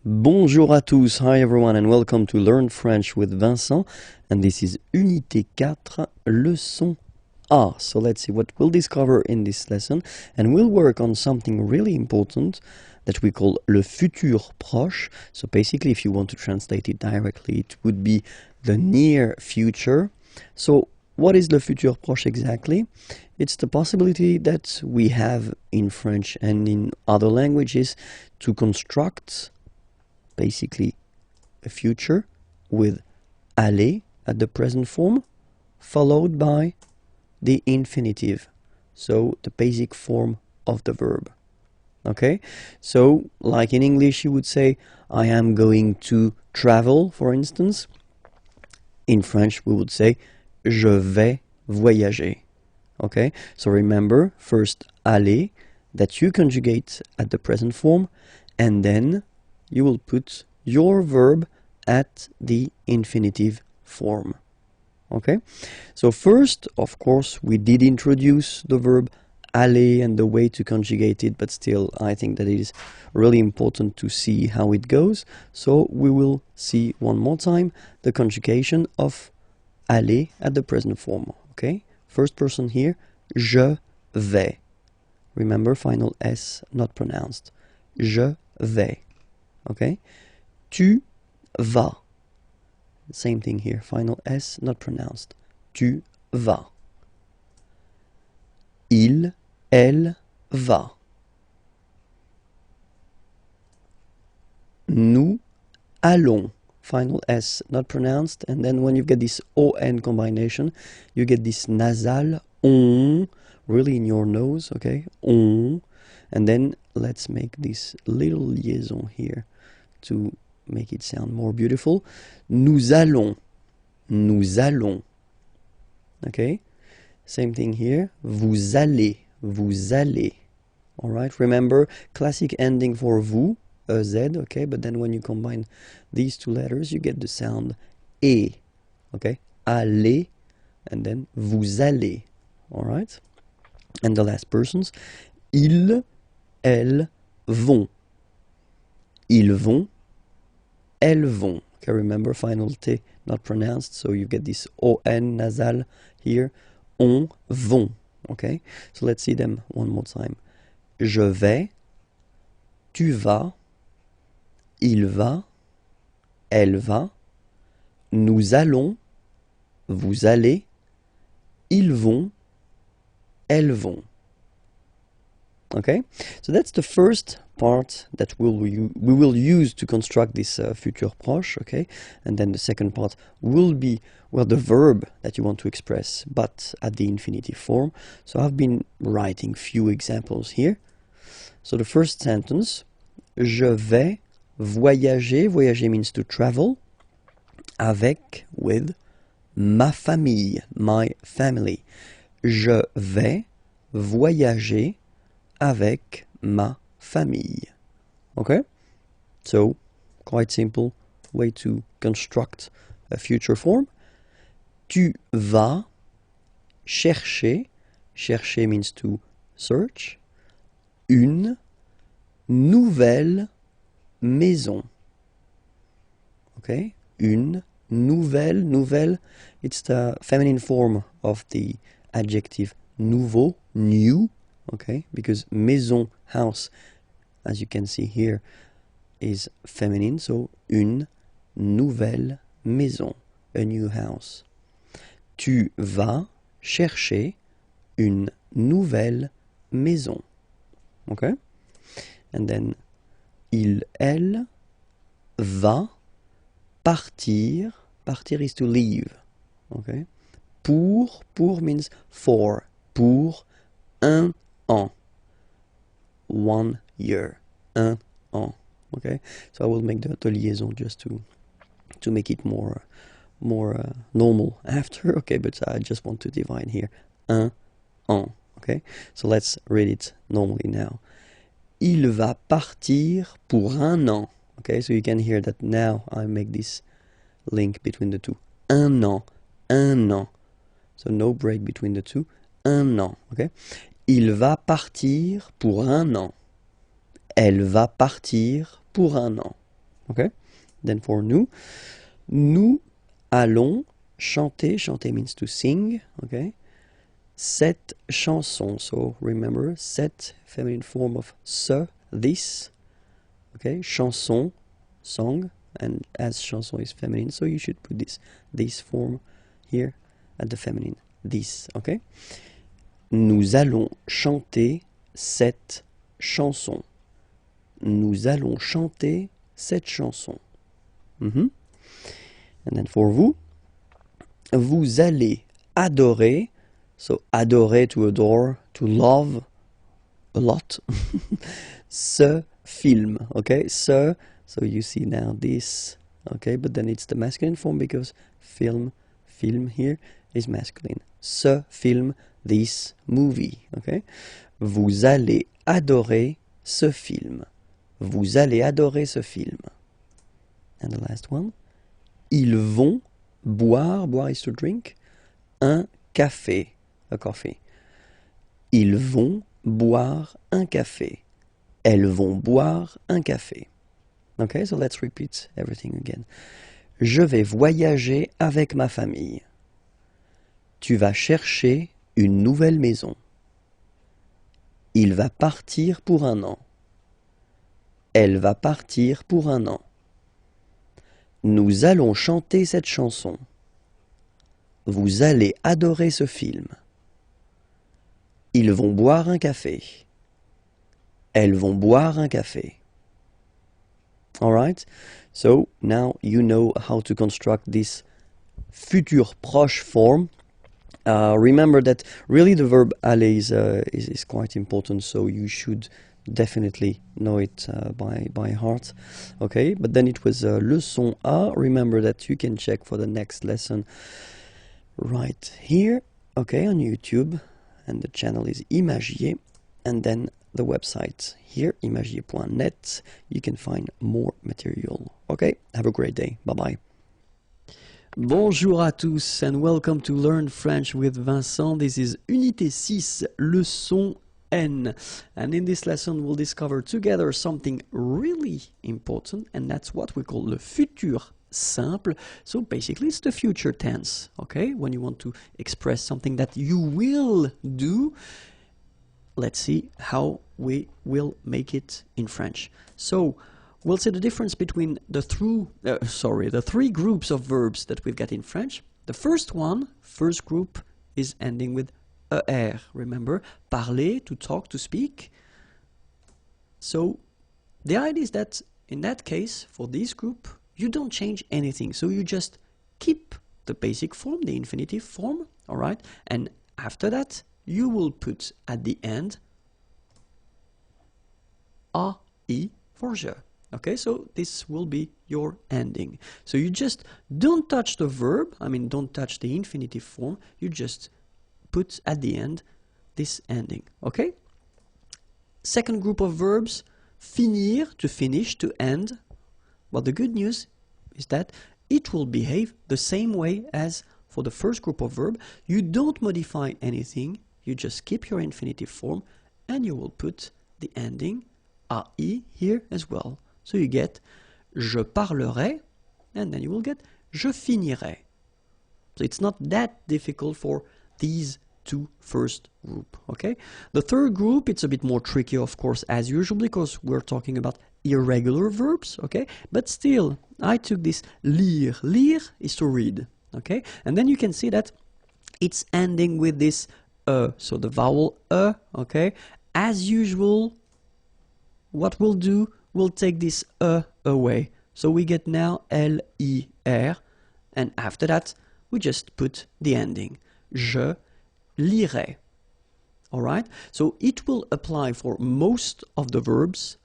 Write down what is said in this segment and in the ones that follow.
Bonjour à tous, hi everyone and welcome to Learn French with Vincent, and this is Unité 4, leçon A. So let's see what we'll discover in this lesson, and we'll work on something really important that we call le futur proche. So basically, if you want to translate it directly, it would be the near future. So what is le futur proche exactly? It's the possibility that we have in French and in other languages to construct basically a future with aller at the present form followed by the infinitive, so the basic form of the verb. Okay, so like in English you would say I am going to travel, for instance. In French we would say je vais voyager. Okay, so remember, first aller that you conjugate at the present form, and then you will put your verb at the infinitive form. Okay, so first, of course, we did introduce the verb aller and the way to conjugate it, but still I think that it is really important to see how it goes. So we will see one more time the conjugation of aller at the present form. Okay, first person here, je vais. Remember, final S not pronounced. Je vais. Okay, tu vas. Same thing here, final S not pronounced. Tu vas. Il, elle va. Nous allons. Final S not pronounced, and then when you get this ON combination, you get this nasal on, really in your nose, okay? On. And then let's make this little liaison here to make it sound more beautiful. Nous allons. Nous allons. Okay? Same thing here. Vous allez. Vous allez. Alright? Remember, classic ending for vous, Z, okay? But then when you combine these two letters, you get the sound E. Okay? Allez. And then vous allez. Alright? And the last persons. Ils, elles vont. Ils vont. Elles vont. Okay, remember, final T not pronounced, so you get this ON nasal here. On vont. Okay, so let's see them one more time. Je vais. Tu vas. Il va. Elle va. Nous allons. Vous allez. Ils vont. Elles vont. Okay, so that's the first part that we will use to construct this futur proche, okay? And then the second part will be, well, the verb that you want to express, but at the infinitive form. So I've been writing few examples here. So the first sentence, je vais voyager. Voyager means to travel. Avec, with, ma famille, my family. Je vais voyager avec ma famille. Okay? So, quite simple way to construct a future form. Tu vas chercher. Chercher means to search. Une nouvelle maison. Okay? Une nouvelle. Nouvelle, it's the feminine form of the adjective nouveau, new. Okay, because maison, house, as you can see here, is feminine, so une nouvelle maison, a new house. Tu vas chercher une nouvelle maison. Okay, and then il, elle va partir. Partir is to leave. Okay, pour means for. Pour un an. 1 year. Un an. Okay, so I will make the liaison just to make it more normal after. Okay, but I just want to divide here. Un an. Okay, so let's read it normally now. Il va partir pour un an. Okay, so you can hear that now I make this link between the two. Un an. Un an. So no break between the two. Un an. Okay. Il va partir pour un an. Elle va partir pour un an. Okay? Then for nous, nous allons chanter. Chanter means to sing. Okay? Cette chanson. So remember, cette feminine form of ce, this. Okay? Chanson, song. And as chanson is feminine, so you should put this form here at the feminine. This. Okay? Nous allons chanter cette chanson. Nous allons chanter cette chanson. And then for vous, vous allez adorer. So adorer, to adore, to love a lot. Ce film, okay? So you see now this, okay? But then it's the masculine form because film here is masculine. Ce film, this movie, okay? Vous allez adorer ce film. Vous allez adorer ce film. And the last one. Ils vont boire, boire is to drink, un café, a coffee. Ils vont boire un café. Elles vont boire un café. Okay, so let's repeat everything again. Je vais voyager avec ma famille. Tu vas chercher une nouvelle maison. Il va partir pour un an. Elle va partir pour un an. Nous allons chanter cette chanson. Vous allez adorer ce film. Ils vont boire un café. Elles vont boire un café. Alright? So now you know how to construct this futur proche form. Remember that really the verb aller is quite important, so you should definitely know it by heart. Okay, but then it was leçon A. Remember that you can check for the next lesson right here, okay, on YouTube, and the channel is Imagier, and then the website here, imagier.net. You can find more material. Okay, have a great day. Bye-bye. Bonjour à tous and welcome to Learn French with Vincent. This is Unité 6, leçon N. And in this lesson we'll discover together something really important, and that's what we call le futur simple. So basically it's the future tense, okay? When you want to express something that you will do. Let's see how we will make it in French. So we'll see the difference between the three groups of verbs that we've got in French. The first group is ending with er. Remember, parler, to talk, to speak. So the idea is that in that case, for this group, you don't change anything. So you just keep the basic form, the infinitive form, all right? And after that, you will put at the end ai for je. Okay, so this will be your ending. So you just don't touch the verb, don't touch the infinitive form, you just put at the end this ending. Okay? Second group of verbs, finir, to finish, to end. Well, the good news is that it will behave the same way as for the first group of verb. You don't modify anything, you just keep your infinitive form, and you will put the ending ai here as well. So you get je parlerai, and then you will get je finirai. So it's not that difficult for these two first group, okay? The third group, it's a bit more tricky, of course, as usual, because we're talking about irregular verbs, okay? But still, I took this lire. Lire is to read, okay? And then you can see that it's ending with this so the vowel okay? As usual, what we'll do, we'll take this away. So we get now L-I-R, and after that, we just put the ending. Je lirai. Alright? So it will apply for most of the verbs.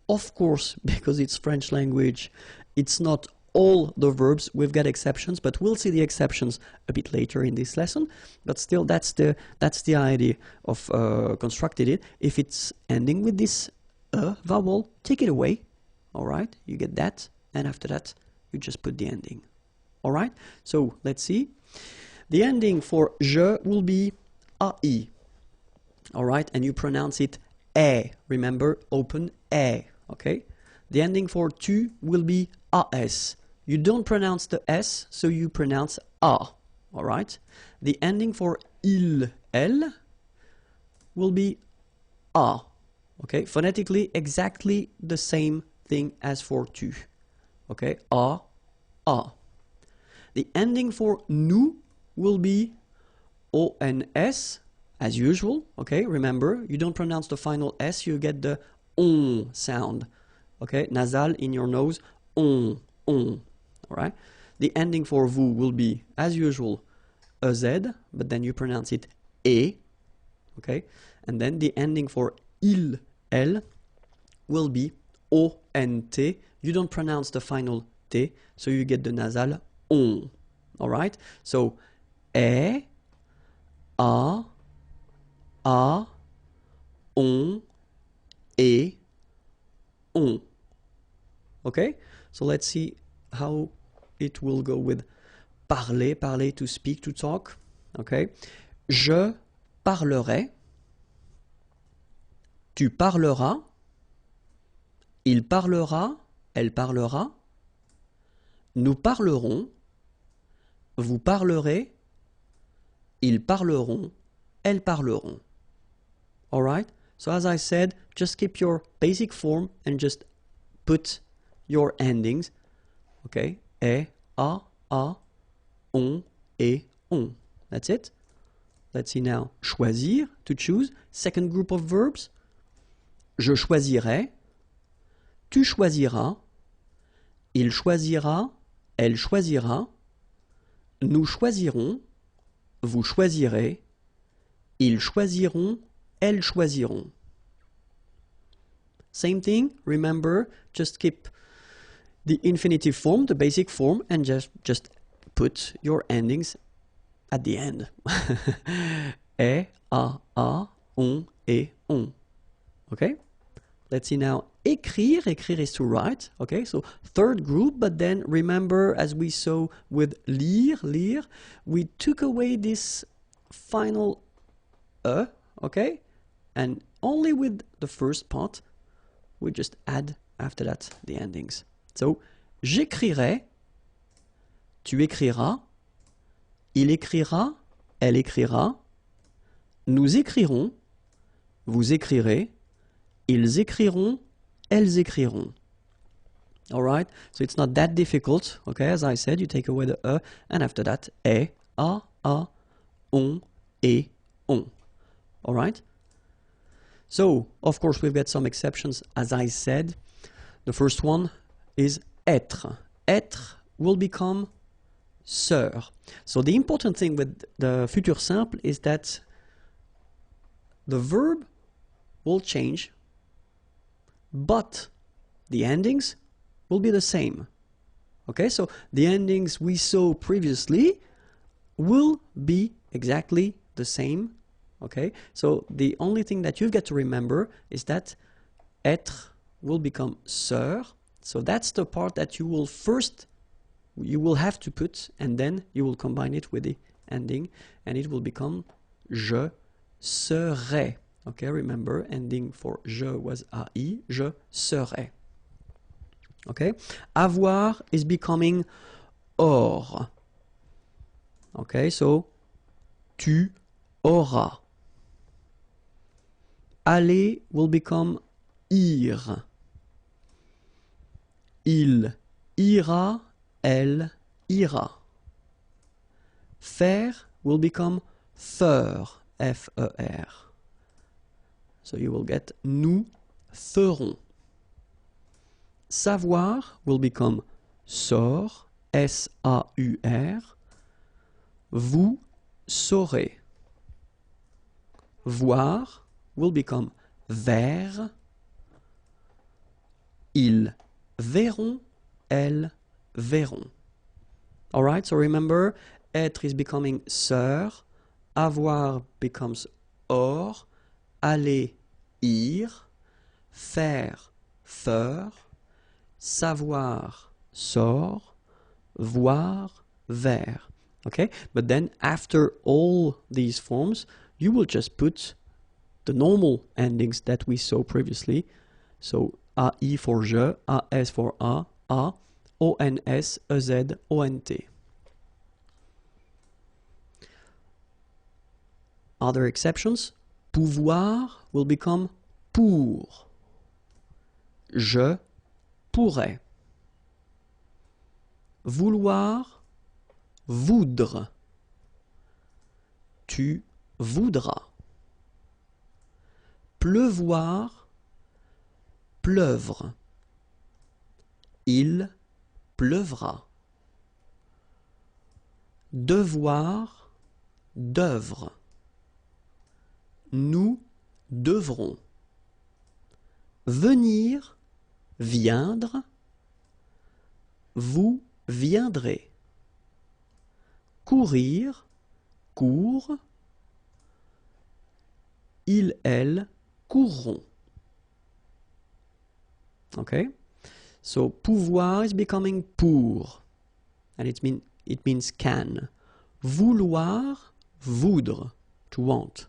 Of course, because it's French language, it's not all the verbs. We've got exceptions, but we'll see the exceptions a bit later in this lesson. But still, that's the idea of constructing it. If it's ending with this vowel, take it away. Alright? You get that. And after that, you just put the ending. Alright? So, let's see. The ending for je will be ai. Alright? And you pronounce it e. Remember, open e. Okay? The ending for tu will be as. You don't pronounce the s, so you pronounce a. All right? The ending for il, elle will be a. Okay? Phonetically, exactly the same thing as for tu. Okay? A. The ending for nous will be ons, as usual. Okay? Remember, you don't pronounce the final s, you get the on sound. Okay? Nasal in your nose, on. All right? The ending for vous will be, as usual, a z, but then you pronounce it e. Okay? And then the ending for il, elle will be ont. You don't pronounce the final t, so you get the nasal on. All right? So a, on, et, on. Okay? So let's see how it will go with parler, parler, to speak, to talk. Okay? Je parlerai. Tu parleras. Il parlera. Elle parlera. Nous parlerons. Vous parlerez. Ils parleront. Elles parleront. All right? So as I said, just keep your basic form and just put your endings. Okay? E, a, on, et, on. That's it. Let's see now. Choisir, to choose. Second group of verbs. Je choisirai. Tu choisiras. Il choisira. Elle choisira. Nous choisirons. Vous choisirez. Ils choisiront. Elles choisiront. Same thing. Remember, just keep the infinitive form, the basic form, and just put your endings at the end. E, a, on, et, on. Okay? Let's see now. Écrire. Écrire is to write. Okay, so third group, but then remember, as we saw with lire, lire, we took away this final okay? And only with the first part, we just add after that the endings. So, j'écrirai, tu écriras, il écrira, elle écrira, nous écrirons, vous écrirez, ils écriront, elles écriront. All right? So it's not that difficult, okay? As I said, you take away the and after that, a, on, et, on. All right? So, of course, we've got some exceptions, as I said. The first one is être. Être will become sœur. So the important thing with the futur simple is that the verb will change, but the endings will be the same. Okay, so the endings we saw previously will be exactly the same. Okay, so the only thing that you've got to remember is that être will become sœur. So that's the part that you will have to put, and then you will combine it with the ending, and it will become je serai. Okay, remember, ending for je was ai, je serai. Okay, avoir is becoming or. Okay, so tu auras. Aller will become ir. Il ira, elle ira. Faire will become faire, F-E-R. So you will get nous ferons. Savoir will become saur, S-A-U-R. Vous saurez. Voir will become ver. Ils verront, elles verront. Alright, so remember, être is becoming sœur, avoir becomes or, aller, ir, faire, faire, savoir, sort, voir, ver. Okay, but then after all these forms, you will just put the normal endings that we saw previously. So AI for je, AS for A, ONS, EZ, ONT. Other exceptions, pouvoir will become pour. Je pourrais. Vouloir, voudre. Tu voudras. Pleuvoir, pleuvre. Il pleuvra. Devoir, d'œuvre. Nous devrons. Venir, viendre. Vous viendrez. Courir, court. Il, elle courront. Okay? So pouvoir is becoming pour, and it means can. Vouloir, voudre, to want.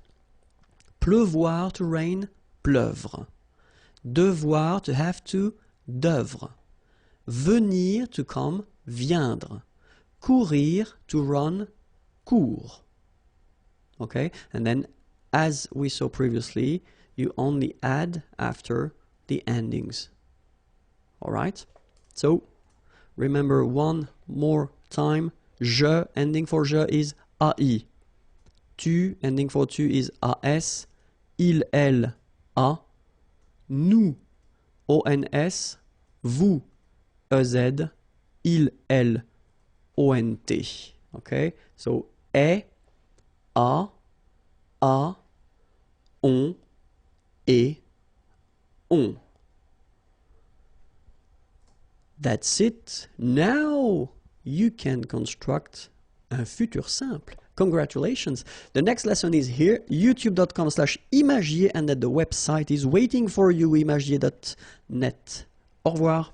Pleuvoir, to rain, pleuvre. Devoir, to have to, d'œuvre. Venir, to come, viendre. Courir, to run, court. Okay? And then, as we saw previously, you only add after the endings. Alright? So, remember one more time. Je, ending for je is AI. Tu, ending for tu is AS. Il, elle, A. Nous, ONS. Vous, EZ. Il, elle, ONT. Okay? So, est, a, on, et, on. That's it. Now you can construct un futur simple. Congratulations. The next lesson is here, youtube.com/imagier, and that the website is waiting for you, imagier.net. Au revoir.